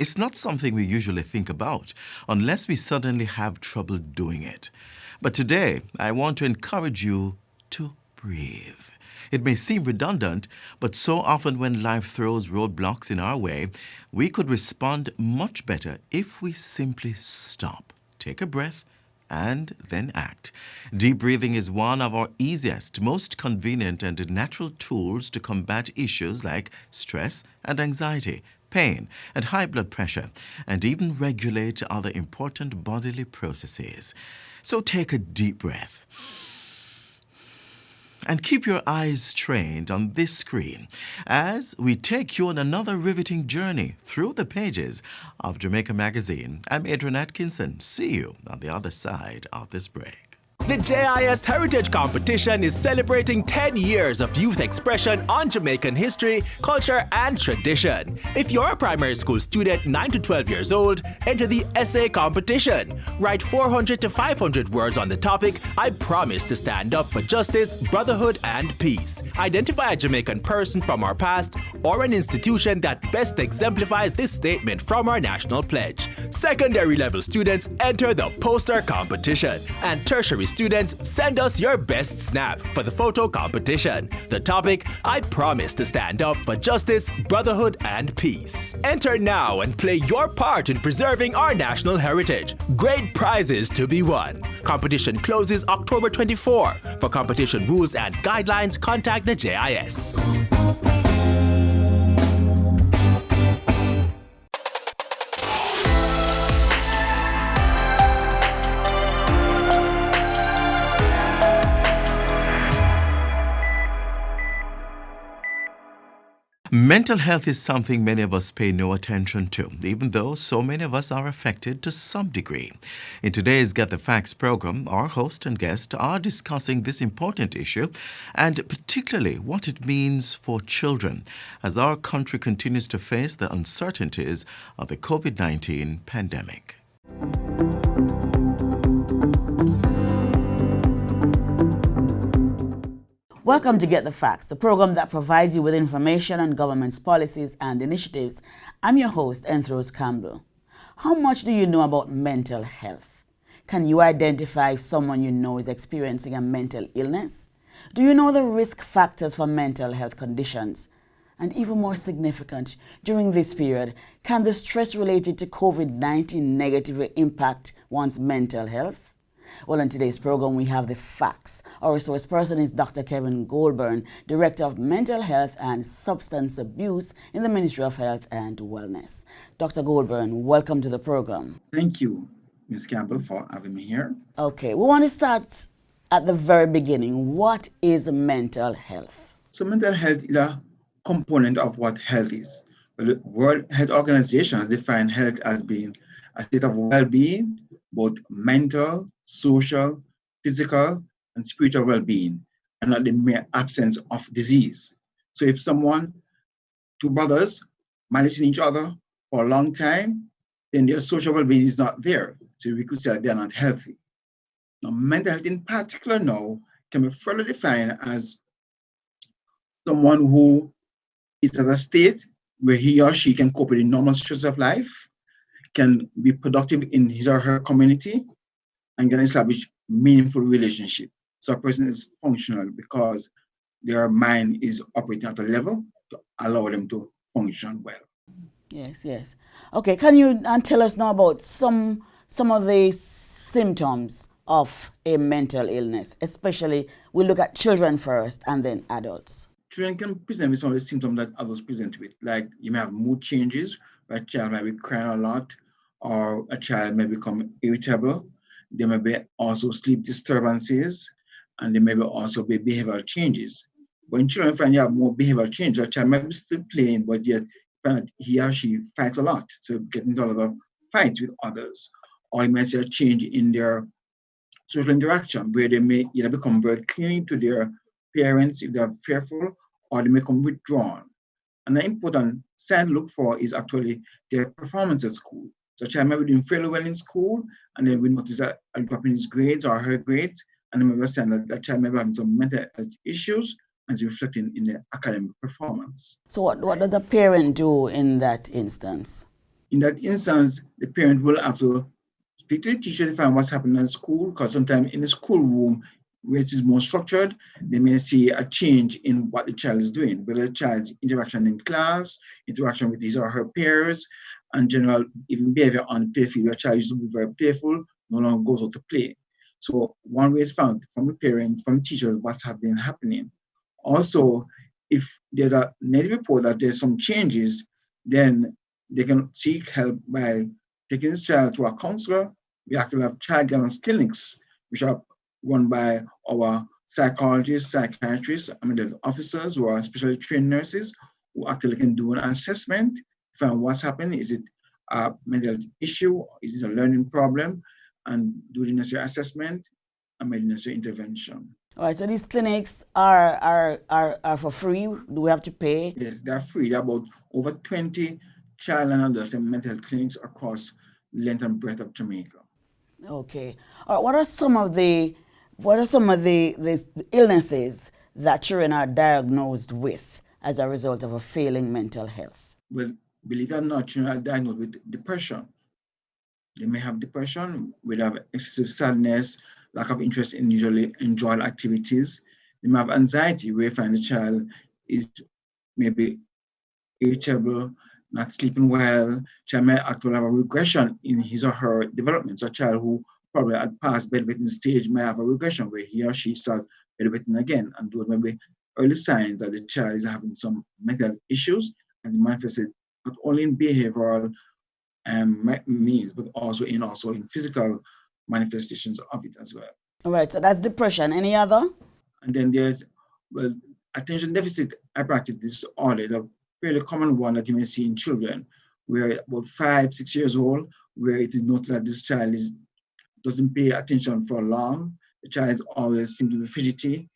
It's not something we usually think about unless we suddenly have trouble doing it. But today, I want to encourage you to breathe. It may seem redundant, but so often when life throws roadblocks in our way, we could respond much better if we simply stop, take a breath, and then act. Deep breathing is one of our easiest, most convenient, and natural tools to combat issues like stress and anxiety, pain and high blood pressure, and even regulate other important bodily processes. So take a deep breath. And keep your eyes trained on this screen as we take you on another riveting journey through the pages of Jamaica Magazine. I'm Adrian Atkinson. See you on the other side of this break. The Jis Heritage Competition is celebrating 10 years of youth expression on Jamaican history, culture, and tradition. If you're a primary school student 9 to 12 years old, enter the essay competition. Write 400 to 500 words on the topic, I promise to stand up for justice, brotherhood, and peace. Identify a Jamaican person from our past or an institution that best exemplifies this statement from our national pledge. Secondary level students enter the poster competition, and tertiary students, send us your best snap for the photo competition. The topic, I promise to stand up for justice, brotherhood, and peace. Enter now and play your part in preserving our national heritage. Great prizes to be won. Competition closes October 24. For competition rules and guidelines, contact the JIS. Mental health is something many of us pay no attention to, even though so many of us are affected to some degree. In today's Get the Facts program, our host and guest are discussing this important issue and particularly what it means for children as our country continues to face the uncertainties of the COVID-19 pandemic. Welcome to Get the Facts, the program that provides you with information on government's policies and initiatives. I'm your host, Enthros Campbell. How much do you know about mental health? Can you identify if someone you know is experiencing a mental illness? Do you know the risk factors for mental health conditions? And even more significant, during this period, can the stress related to COVID-19 negatively impact one's mental health? Well, in today's program, we have the facts. Our resource person is Dr. Kevin Goldburn, Director of Mental Health and Substance Abuse in the Ministry of Health and Wellness. Dr. Goldburn, welcome to the program. Thank you, Ms. Campbell, for having me here. Okay, we want to start at the very beginning. What is mental health? So mental health is a component of what health is. Well, the World Health Organization has defined health as being a state of well-being, both mental, social, physical, and spiritual well-being, and not the mere absence of disease. So if two brothers managing each other for a long time, then their social well-being is not there. So we could say that they're not healthy. Now, mental health in particular now can be further defined as someone who is at a state where he or she can cope with the normal stresses of life, can be productive in his or her community, and can establish meaningful relationship. So a person is functional because their mind is operating at a level to allow them to function well. Yes. Okay, can you tell us now about some of the symptoms of a mental illness, especially we look at children first and then adults? Children can present with some of the symptoms that adults present with, like you may have mood changes, where a child might be crying a lot, or a child may become irritable. There may be also sleep disturbances, and there may be also be behavioral changes. When children find you have more behavioral change, a child might be still playing, but yet he or she fights a lot, so getting into a lot of fights with others. Or you may see a change in their social interaction, where they may either become very clingy to their parents if they're fearful, or they may become withdrawn. And the important sign to look for is actually their performance at school. So a child might be doing fairly well in school, and then we notice a drop in his grades or her grades, and then we understand that that child may be having some mental health issues, and it's reflecting in their academic performance. So what does a parent do in that instance? In that instance, the parent will have to speak to the teacher to find what's happening in school, because sometimes in the schoolroom, where it is more structured, they may see a change in what the child is doing, whether the child's interaction in class, interaction with his or her peers, and general even behavior on the playfield. Your child used to be very playful, no longer goes out to play. So one way is found from the parent, from the teacher, what's happening. Also, if there's a negative report that there's some changes, then they can seek help by taking this child to a counselor. We actually have child guidance clinics, which are run by our psychologists, psychiatrists, mental officers who are specially trained nurses who actually can do an assessment, find what's happening. Is it a mental issue? Is it a learning problem? And do the necessary assessment and make the necessary intervention. All right, so these clinics are for free? Do we have to pay? Yes, they're free. There are about over 20 child and adult mental health clinics across the length and breadth of Jamaica. Okay. All right, what are some of the illnesses that children are diagnosed with as a result of a failing mental health? Well, believe it or not, children are diagnosed with depression. They may have depression, will have excessive sadness, lack of interest in usually enjoyable activities. They may have anxiety, where you find the child is maybe irritable, not sleeping well. Child may actually have a regression in his or her development. So a child who probably at past bedwetting stage may have a regression where he or she starts bedwetting again. And those may be early signs that the child is having some mental issues and manifested not only in behavioral means, but also in physical manifestations of it as well. All right, so that's depression. Any other? And then there's, well, attention deficit hyperactivity disorder, the fairly common one that you may see in children, where about 5, 6 years old, where it is noted that this child doesn't pay attention for long. The child always seems to be fidgety,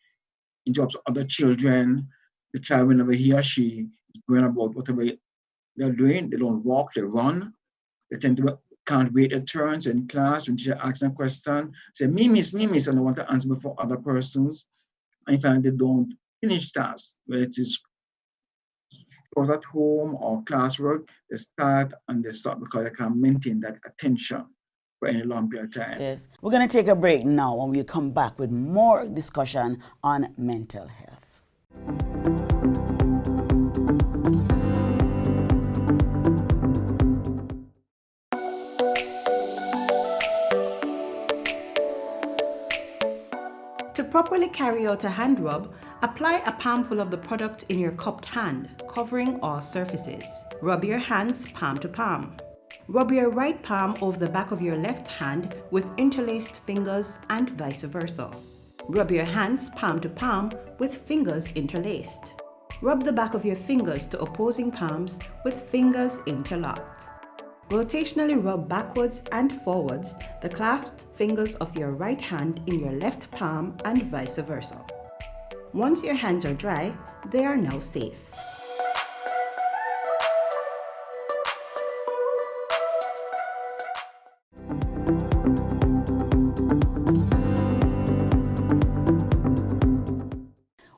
interrupts other children. The child, whenever he or she is going about whatever they're doing, they don't walk, they run. They tend to can't wait their turns in class. When teacher asks them a question, say, me, miss, and they want to answer before other persons. And find they don't finish tasks, whether it is chores at home or classwork, they start and they stop because they can't maintain that attention for any long period of time. Yes. We're going to take a break now and we'll come back with more discussion on mental health. To properly carry out a hand rub, apply a palmful of the product in your cupped hand, covering all surfaces. Rub your hands palm to palm. Rub your right palm over the back of your left hand with interlaced fingers and vice versa. Rub your hands palm to palm with fingers interlaced. Rub the back of your fingers to opposing palms with fingers interlocked. Rotationally rub backwards and forwards the clasped fingers of your right hand in your left palm and vice versa. Once your hands are dry, they are now safe.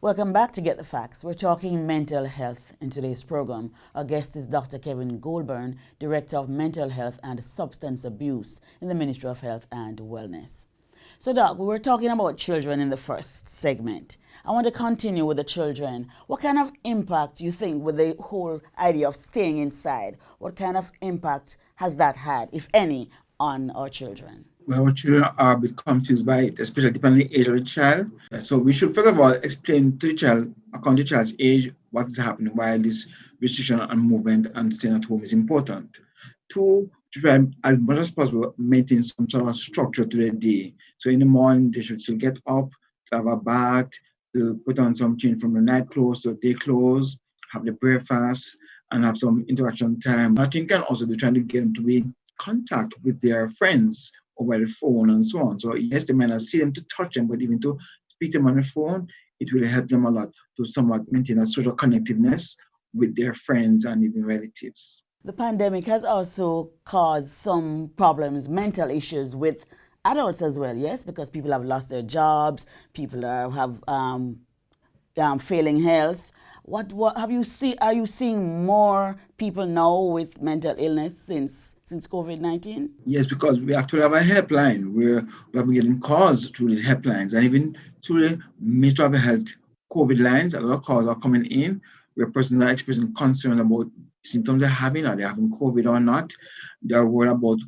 Welcome back to Get the Facts. We're talking mental health in today's program. Our guest is Dr. Kevin Goldburn, Director of Mental Health and Substance Abuse in the Ministry of Health and Wellness. So, Doc, we were talking about children in the first segment. I want to continue with the children. What kind of impact you think with the whole idea of staying inside? What kind of impact has that had, if any, on our children? Well, our children are a bit confused by it, especially depending on the age of the child. So we should first of all explain to the child, according to the child's age, what is happening, why this restriction and movement and staying at home is important. 2, to try as much as possible maintain some sort of structure to their day. So in the morning, they should still get up, to have a bath, to put on some change from the night clothes to day clothes, have the breakfast, and have some interaction time. I think can also be trying to get them to be in contact with their friends over the phone and so on. So yes, they might not see them to touch them, but even to speak to them on the phone, it will help them a lot to somewhat maintain a social connectiveness with their friends and even relatives. The pandemic has also caused some problems, mental issues with adults as well, yes? Because people have lost their jobs, people have failing health. What have you seen? Are you seeing more people now with mental illness since COVID-19? Yes, because we actually have a helpline where we have been getting calls through these helplines, and even through the Ministry of Health COVID lines. A lot of calls are coming in where persons are expressing concern about symptoms they're having, are they having COVID or not. They're worried about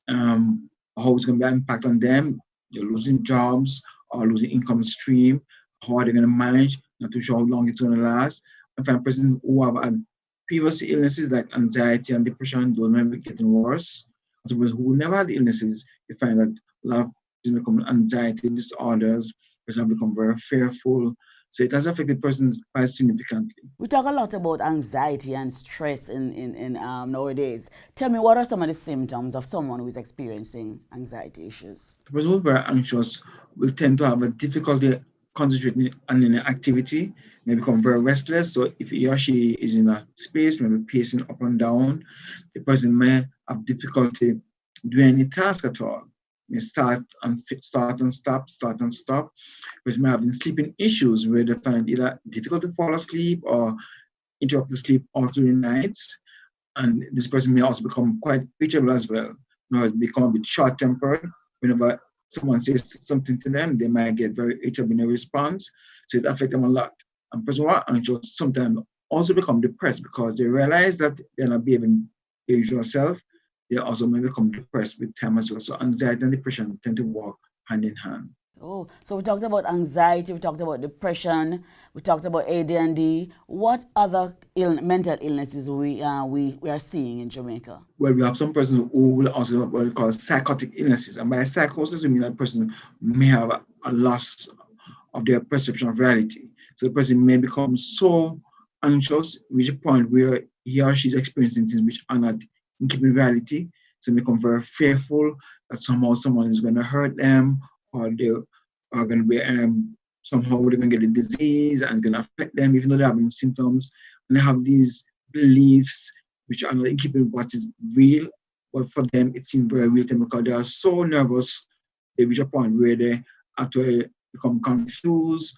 how it's going to be an impact on them. They're losing jobs or losing income stream. How are they going to manage? Not too sure how long it's going to last. And for persons who have had previous illnesses like anxiety and depression, those might be getting worse. For those who never had illnesses, you find that a lot of people become anxiety disorders, persons have become very fearful. So it has affected persons quite significantly. We talk a lot about anxiety and stress in nowadays. Tell me, what are some of the symptoms of someone who is experiencing anxiety issues? The person who is very anxious will tend to have a difficulty concentrating on any activity, may become very restless. So if he or she is in a space, maybe pacing up and down, the person may have difficulty doing any task at all. May start and stop. The person may have been sleeping issues where they find either difficult to fall asleep or interrupt the sleep all through the nights. And this person may also become quite irritable as well. Become a bit short-tempered. Whenever someone says something to them, they might get very irritable in a response. So it affects them a lot. And persons who are anxious sometimes also become depressed because they realize that they're not behaving their usual self. They also may become depressed with time as well. So anxiety and depression tend to walk hand in hand. Oh, so we talked about anxiety, we talked about depression, we talked about AD&D. What other mental illnesses we are seeing in Jamaica? Well, we have some persons who will also have what we call psychotic illnesses. And by psychosis, we mean that person may have a loss of their perception of reality. So the person may become so anxious, reach a point where he or she is experiencing things which are not in keeping with reality. So they become very fearful that somehow someone is going to hurt them, or they are going to be somehow they're going to get a disease and it's going to affect them, even though they're having symptoms. And they have these beliefs which are not in keeping with what is real, but for them it seems very real to them because they are so nervous. They reach a point where they actually become confused,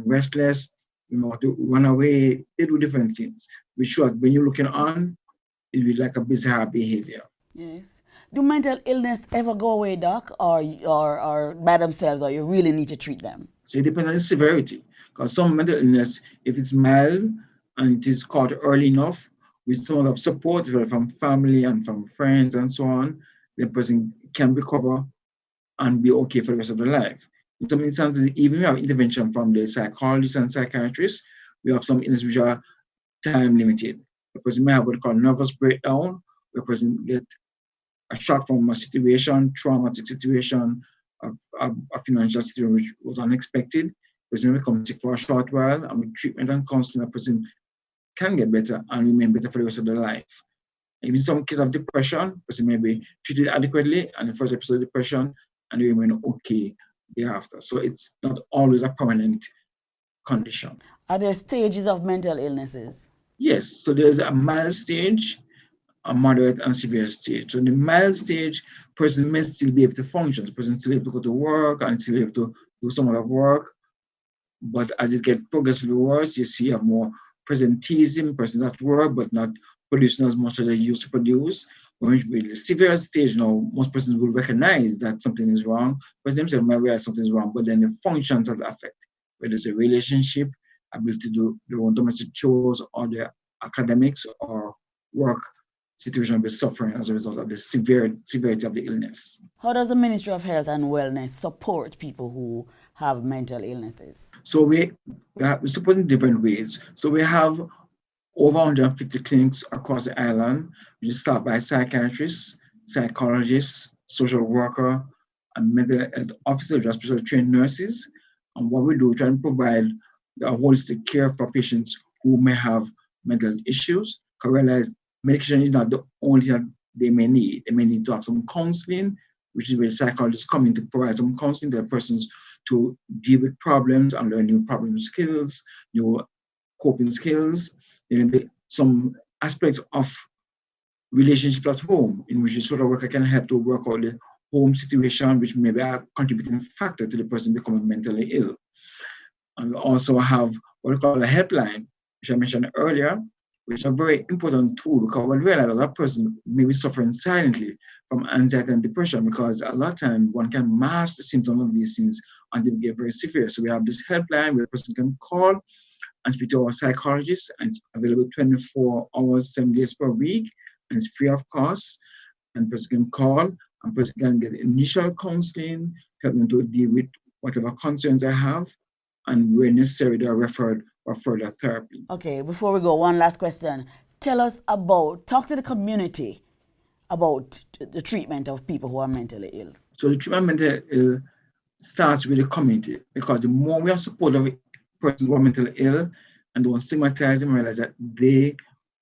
restless, to run away. They do different things, which when you're looking on, it will be like a bizarre behavior. Yes. Do mental illness ever go away, Doc, or by themselves, or you really need to treat them? So it depends on the severity. Because some mental illness, if it's mild and it is caught early enough, with some lot of support from family and from friends and so on, the person can recover and be okay for the rest of their life. In some instances, even we have intervention from the psychologists and psychiatrists, we have some illnesses which are time limited. The person may have what we call nervous breakdown, where the person get a shock from a situation, traumatic situation, a financial situation which was unexpected. The person may become sick for a short while, and with treatment and counseling, the person can get better and remain better for the rest of their life. Even in some cases of depression, the person may be treated adequately and the first episode of depression, and they remain okay thereafter. So it's not always a permanent condition. Are there stages of mental illnesses? Yes, so there's a mild stage, a moderate and severe stage. So in the mild stage, person may still be able to function. The person still able to go to work and still able to do some other work. But as it gets progressively worse, you see a more presenteeism, persons at work, but not producing as much as they used to produce. When with the severe stage now, most persons will recognize that something is wrong. Person themselves might realize something is wrong, but then the functions are affected, whether it's a relationship, ability to do their own domestic chores, or their academics or work situation will be suffering as a result of the severity of the illness. How does the Ministry of Health and Wellness support people who have mental illnesses? So we support in different ways. So we have over 150 clinics across the island. We start by psychiatrists, psychologists, social worker, and mental health officers, special trained nurses. And what we do, we try and provide a holistic care for patients who may have mental issues. Because realize medication is not the only thing that they may need. They may need to have some counseling, which is where psychologists come in to provide some counseling to persons to deal with problems and learn new problem skills, new coping skills. There may be some aspects of relationships at home in which the social worker can help to work out the home situation, which may be a contributing factor to the person becoming mentally ill. And we also have what we call a helpline, which I mentioned earlier, which is a very important tool because we realize a lot of persons may be suffering silently from anxiety and depression because a lot of times one can mask the symptoms of these things until they get very severe. So we have this helpline where a person can call and speak to our psychologist, and it's available 24 hours, 7 days per week, and it's free of cost. And person can call and person can get initial counseling, help them to deal with whatever concerns they have, and where necessary, they are referred for further therapy. Okay, before we go, one last question. Talk to the community about the treatment of people who are mentally ill. So the treatment of mentally ill starts with the community, because the more we are supportive of persons who are mentally ill and don't stigmatize them, realize that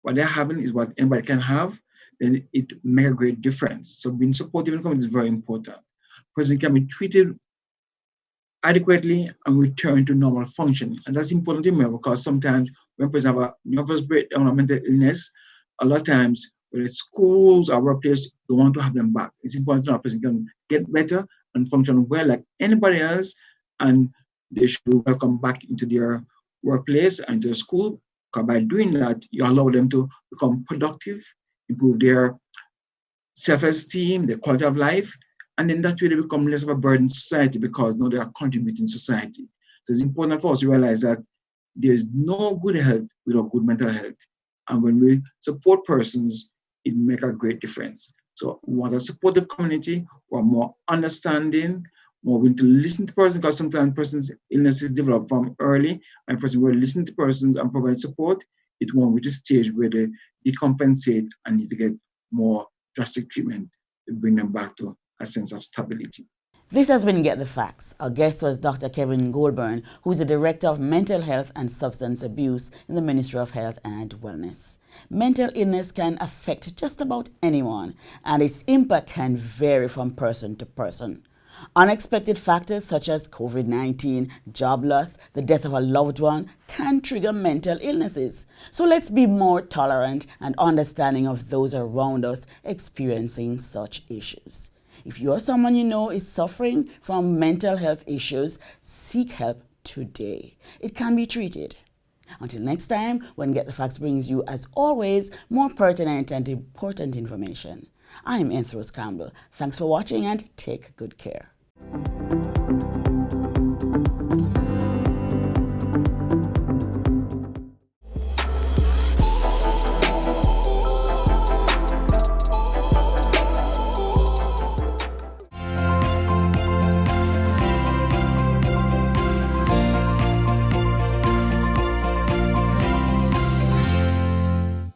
what they're having is what anybody can have, then it makes a great difference. So being supportive in the community is very important. Person can be treated adequately and return to normal functioning. And that's important to remember because sometimes when persons have a nervous breakdown or mental illness, a lot of times whether it's schools or workplace, they want to have them back. It's important to know a person can get better and function well like anybody else, and they should be welcome back into their workplace and their school, because by doing that, you allow them to become productive, improve their self-esteem, their quality of life, and then that way they become less of a burden to society because now they are contributing to society. So it's important for us to realize that there's no good health without good mental health. And when we support persons, it makes a great difference. So we want a supportive community who are more understanding, more willing to listen to persons, because sometimes persons' illnesses develop from early, and persons will listen to persons and provide support. It won't reach a stage where they decompensate and need to get more drastic treatment to bring them back to a sense of stability. This has been Get the Facts. Our guest was Dr. Kevin Goldburn, who is the Director of Mental Health and Substance Abuse in the Ministry of Health and Wellness. Mental illness can affect just about anyone, and its impact can vary from person to person. Unexpected factors such as COVID-19, job loss, the death of a loved one can trigger mental illnesses. So let's be more tolerant and understanding of those around us experiencing such issues. If you or someone you know is suffering from mental health issues, seek help today. It can be treated. Until next time, when Get the Facts brings you, as always, more pertinent and important information. I'm Jis Campbell. Thanks for watching and take good care.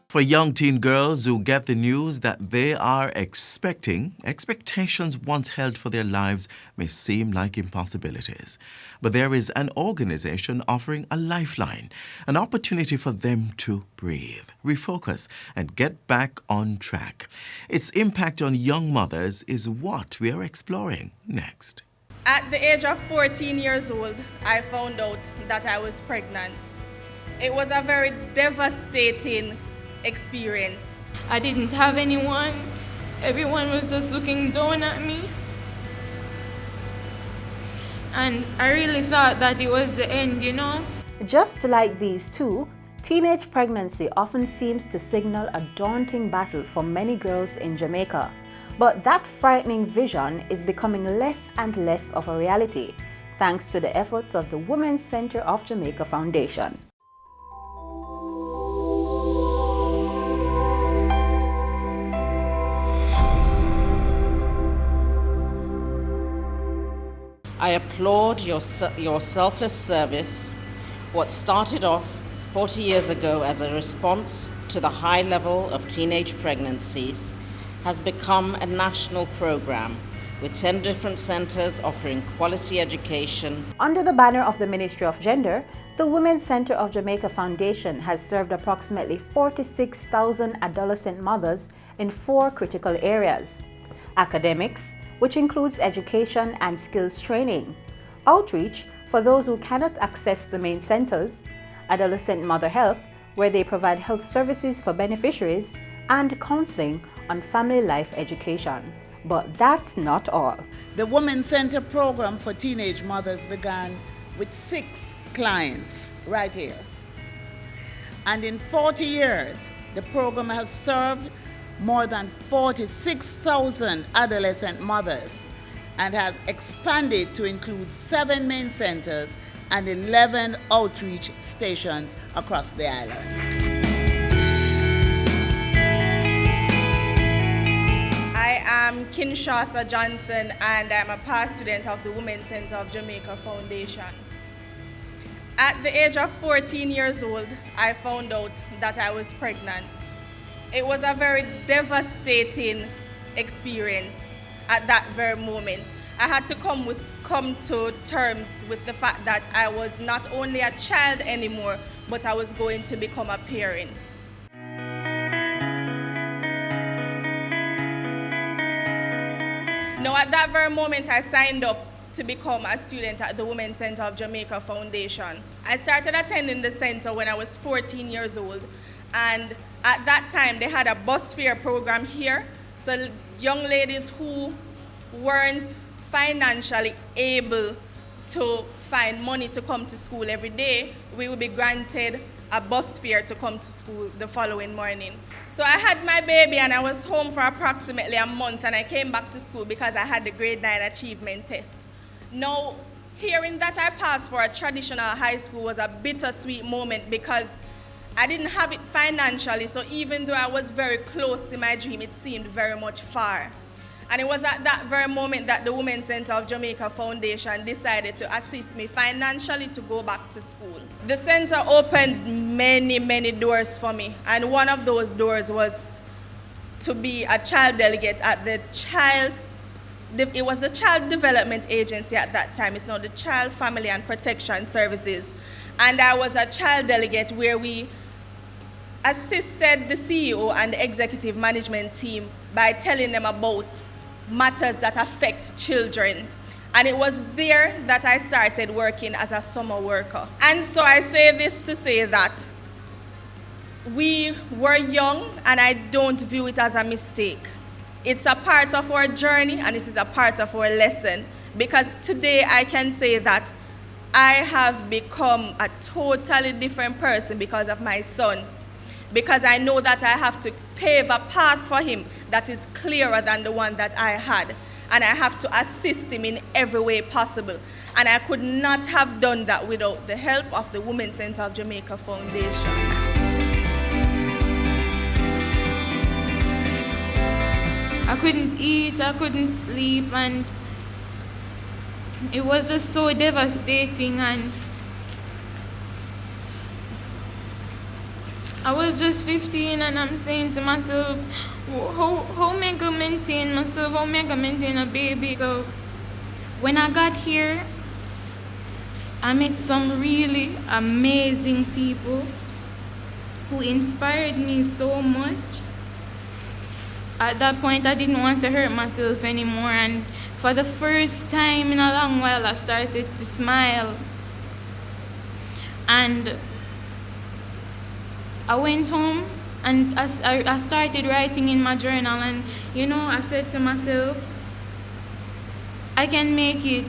For young teen girls who get the news that they are expectations once held for their lives may seem like impossibilities. But there is an organization offering a lifeline, an opportunity for them to breathe, refocus, and get back on track. Its impact on young mothers is what we are exploring next. At the age of 14 years old, I found out that I was pregnant. It was a very devastating experience. I didn't have anyone. Everyone was just looking down at me. And I really thought that it was the end, you know? Just like these two, teenage pregnancy often seems to signal a daunting battle for many girls in Jamaica. But that frightening vision is becoming less and less of a reality, thanks to the efforts of the Women's Center of Jamaica Foundation. I applaud your selfless service. What started off 40 years ago as a response to the high level of teenage pregnancies has become a national program with 10 different centers offering quality education. Under the banner of the Ministry of Gender, the Women's Center of Jamaica Foundation has served approximately 46,000 adolescent mothers in 4 critical areas: academics, which includes education and skills training; outreach for those who cannot access the main centers; adolescent mother health, where they provide health services for beneficiaries; and counseling on family life education. But that's not all. The Women's Center program for teenage mothers began with 6 clients right here. And in 40 years, the program has served more than 46,000 adolescent mothers and has expanded to include 7 main centers and 11 outreach stations across the island. I am Kinshasa Johnson, and I'm a past student of the Women's Center of Jamaica Foundation. At the age of 14 years old, I found out that I was pregnant. It was a very devastating experience at that very moment. I had to come to terms with the fact that I was not only a child anymore, but I was going to become a parent. Now, at that very moment, I signed up to become a student at the Women's Center of Jamaica Foundation. I started attending the center when I was 14 years old, and at that time they had a bus fare program here, so young ladies who weren't financially able to find money to come to school every day, we would be granted a bus fare to come to school the following morning. So I had my baby and I was home for approximately a month, and I came back to school because I had the grade 9 achievement test. Now, hearing that I passed for a traditional high school was a bittersweet moment because I didn't have it financially, so even though I was very close to my dream, it seemed very much far. And it was at that very moment that the Women's Center of Jamaica Foundation decided to assist me financially to go back to school. The center opened many, many doors for me, and one of those doors was to be a child delegate at the it was the Child Development Agency at that time. It's now the Child Family and Protection Services. And I was a child delegate where we assisted the CEO and the executive management team by telling them about matters that affect children. And it was there that I started working as a summer worker. And so I say this to say that we were young, and I don't view it as a mistake. It's a part of our journey, and it is a part of our lesson, because today I can say that I have become a totally different person because of my son, because I know that I have to pave a path for him that is clearer than the one that I had, and I have to assist him in every way possible. And I could not have done that without the help of the Women's Center of Jamaica Foundation. I couldn't eat, I couldn't sleep, and it was just so devastating. And I was just 15, and I'm saying to myself, how am I gonna maintain myself? How am I gonna maintain a baby? So when I got here, I met some really amazing people who inspired me so much. At that point, I didn't want to hurt myself anymore, and for the first time in a long while, I started to smile. And I went home and I started writing in my journal, and I said to myself, I can make it.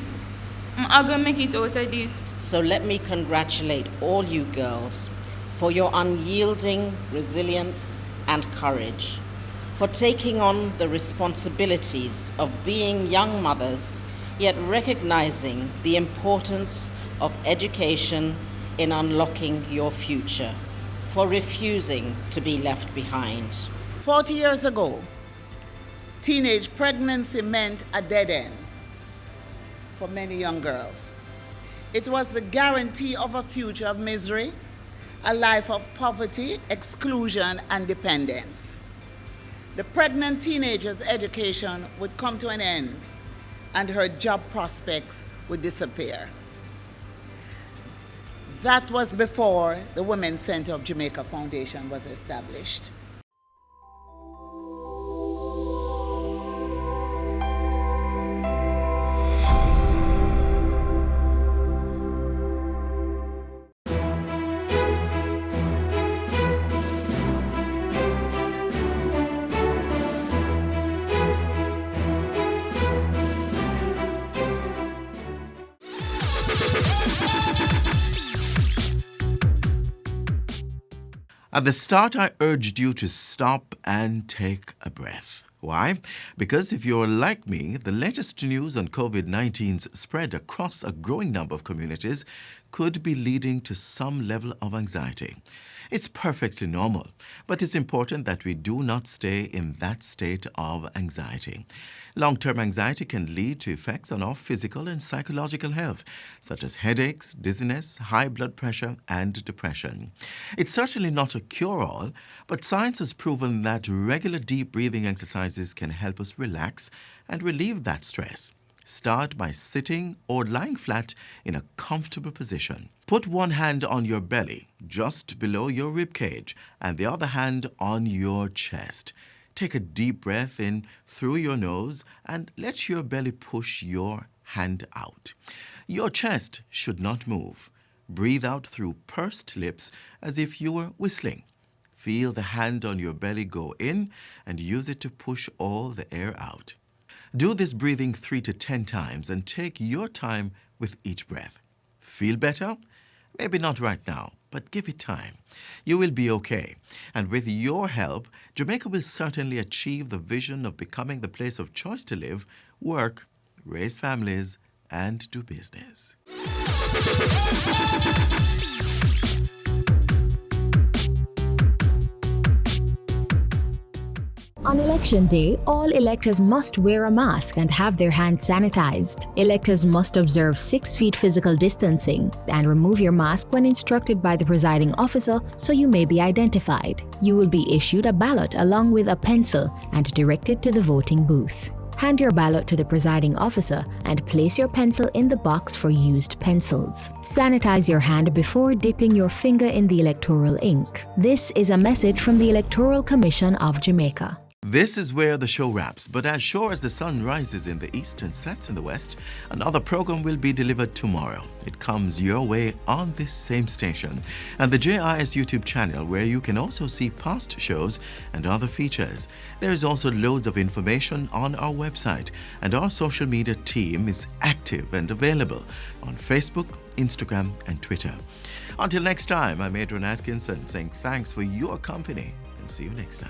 I'm gonna make it out of this. So let me congratulate all you girls for your unyielding resilience and courage, for taking on the responsibilities of being young mothers, yet recognizing the importance of education in unlocking your future, for refusing to be left behind. 40 years ago, teenage pregnancy meant a dead end for many young girls. It was the guarantee of a future of misery, a life of poverty, exclusion, and dependence. The pregnant teenager's education would come to an end, and her job prospects would disappear. That was before the Women's Center of Jamaica Foundation was established. At the start, I urged you to stop and take a breath. Why? Because if you're like me, the latest news on COVID-19's spread across a growing number of communities could be leading to some level of anxiety. It's perfectly normal, but it's important that we do not stay in that state of anxiety. Long-term anxiety can lead to effects on our physical and psychological health, such as headaches, dizziness, high blood pressure, and depression. It's certainly not a cure-all, but science has proven that regular deep breathing exercises can help us relax and relieve that stress. Start by sitting or lying flat in a comfortable position. Put one hand on your belly, just below your rib cage, and the other hand on your chest. Take a deep breath in through your nose and let your belly push your hand out. Your chest should not move. Breathe out through pursed lips as if you were whistling. Feel the hand on your belly go in and use it to push all the air out. Do this breathing 3 to 10 times and take your time with each breath. Feel better? Maybe not right now, but give it time. You will be okay. And with your help, Jamaica will certainly achieve the vision of becoming the place of choice to live, work, raise families, and do business. On election day, all electors must wear a mask and have their hands sanitized. Electors must observe 6 feet physical distancing and remove your mask when instructed by the presiding officer so you may be identified. You will be issued a ballot along with a pencil and directed to the voting booth. Hand your ballot to the presiding officer and place your pencil in the box for used pencils. Sanitize your hand before dipping your finger in the electoral ink. This is a message from the Electoral Commission of Jamaica. This is where the show wraps, but as sure as the sun rises in the east and sets in the west, another program will be delivered tomorrow. It comes your way on this same station and the JIS YouTube channel, where you can also see past shows and other features. There is also loads of information on our website, and our social media team is active and available on Facebook, Instagram, and Twitter. Until next time, I'm Adrian Atkinson saying thanks for your company and see you next time.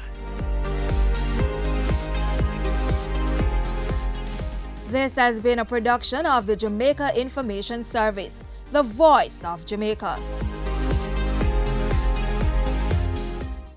This has been a production of the Jamaica Information Service, the voice of Jamaica.